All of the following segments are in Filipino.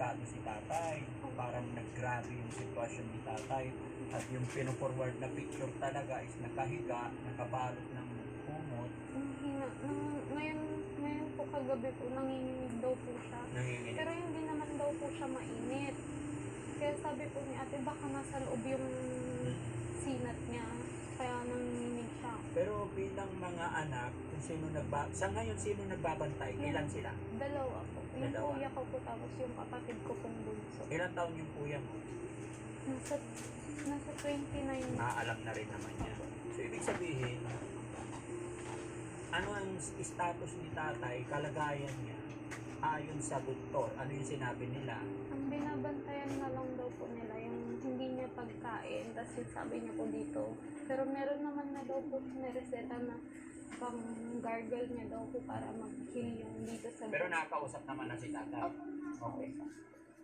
delikado si tatay. Parang naggrabe yung sitwasyon ni tatay. At yung pino-forward na picture talaga is nakahiga, nakabalot ng kumot. Ngayon po kagabi po, nanginginig daw po siya. Nanginginig. Pero hindi naman daw po siya mainit. Kaya sabi po ni ate, baka nasa loob yung sinat niya. Kaya nanginginig siya. Pero bilang mga anak, kung sa ngayon sino nagbabantay? Ilan sila? Dalawa po. Yung Dalawa. kuya ko po, tapos yung kapatid ko pong bunso. Ilang taon yung kuya mo? Nasa 29. Alam na rin naman niya. So, ibig sabihin, ano ang status ni tatay, kalagayan niya, ayon sa doktor? Ano yung sinabi nila? Ang binabantayan na lang daw po nila yung hindi niya pagkain, tapos sabi niya po dito. Pero meron naman na daw po nireseta na pang gargle niya daw po para mag-heal yung dito sa... Pero nakakausap naman na si tatay. Okay.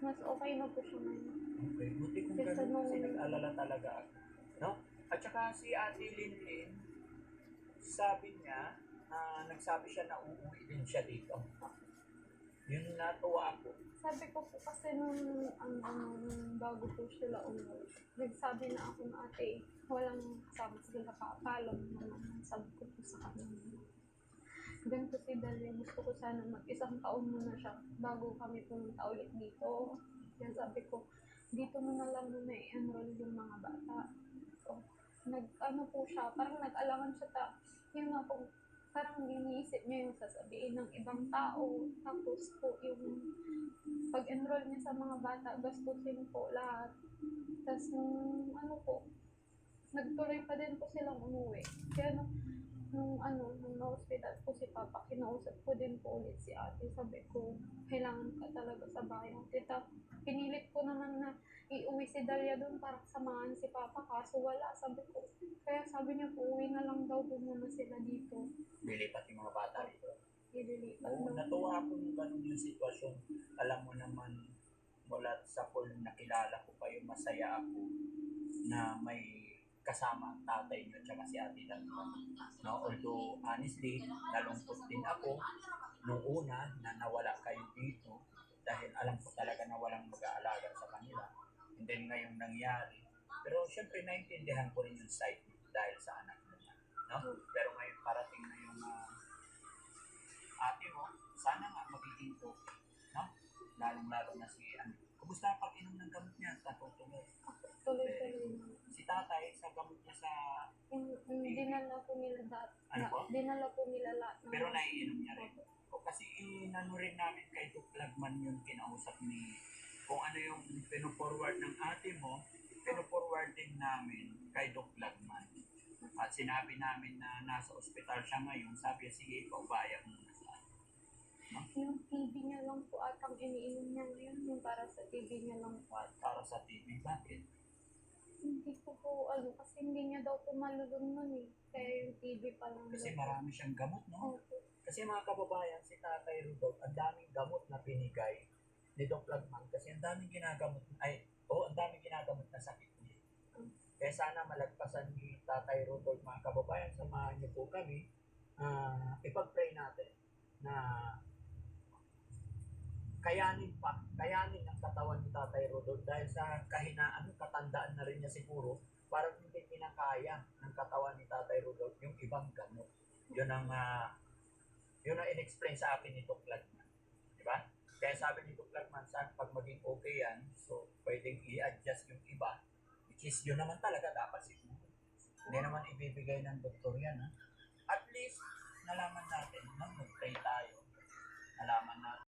Mas okay na po siya ngayon. Okay, buti kung Kasi gano'n kasi nung- nag-alala talaga ako. No? At saka si Ate Linlin, sabi niya, nagsabi siya na uuwi din siya dito. Yun natuwa ako. Sabi ko po kasi nung bago po sila umuwi, nagsabi na ako na ate, walang kasama sila papalong naman. Sabi ko po sa kanila. Ganito si Dalia, gusto ko sana mag-isang taon muna siya bago kami pumunta ulit dito. Kaya sabi ko, dito mo na lang muna i-enroll yung mga bata. So, nag-ano po siya, parang nag-alangan siya yun nga po, parang iniisip niya yung sasabihin ng ibang tao. Tapos po yung pag-enroll niya sa mga bata, gastusin po lahat. Tapos nung nagtuloy pa din po silang umuwi. Kaya nung na-hospital po si Papa, kinausap ko din po ulit si ate. Sabi ko, kailangan ka talaga sa bayan. Tita, pinilit ko naman na iuwi si Dalia doon para samahan si Papa, kaso wala. Sabi ko, kaya sabi niya po, uwi na lang daw po muna sila dito. Lilipat yung mga bata dito. Ililipat Oo, daw. natuwa ako nung ganun yung sitwasyon. Alam mo naman, mula sa pool na kilala ko kayo, masaya ako na may kasama ang tatay niyo at si Ate Dalma. No? Although, honestly, nalungkot din ako nung una na nawala kayo dito dahil alam ko talaga na walang mag-aalaga sa kanila. And then ngayong nangyari. Pero syempre, naintindihan ko rin yung side dahil sa anak mo. No? Pero ngayon parating na yung ate mo, sana nga magiging okay. No? Lalong-lalo na si kumusta ang pag-inom ng gamot niya sa tutuloy? Tuloy-tuloy na. Si tatay sa gamot niya sa... Dinala po nila lahat. Ano po? Dinala po nila lahat. Pero naiinom niya rin. O kasi inano rin namin kay Doc Lagman yung kinausap ni... Kung ano yung pino-forward ng ate mo, pino-forward din namin kay Doc Lagman. At sinabi namin na nasa ospital siya ngayon, sabi niya, sige, paubaya mo na sa akin. No? Yung TV niya lang po atang iniinom niya ngayon. Yung para sa TV niya lang po at Para sa TV, bakit? hindi ko po kasi hindi niya daw po malulun nun eh. Kaya yung TV pa lang. Kasi daw. marami siyang gamot, no? Opo. Kasi mga kababayan, si Tatay Rudolph, ang daming gamot na binigay ni Doc Lagman kasi ang daming ginagamot, ang daming ginagamot na sakit niya. Kaya sana malagpasan ni Tatay Rudolph, mga kababayan, samahan niyo po kami, ipag-pray natin na kayanin ang katawan ni Tatay Rudolph dahil sa kahinaan, katandaan na rin niya siguro, parang hindi kinakaya ng katawan ni Tatay Rudolph yung ibang gamot. Yun ang in-explain sa akin ni Doc Lagman. Diba? Kaya sabi ni Doc Lagman, saan pag maging okay yan, so pwedeng i-adjust yung iba, which is yun naman talaga dapat siguro. Hindi naman ibibigay ng doktor yan. Ha? At least, nalaman natin, mag-pray tayo. Nalaman natin.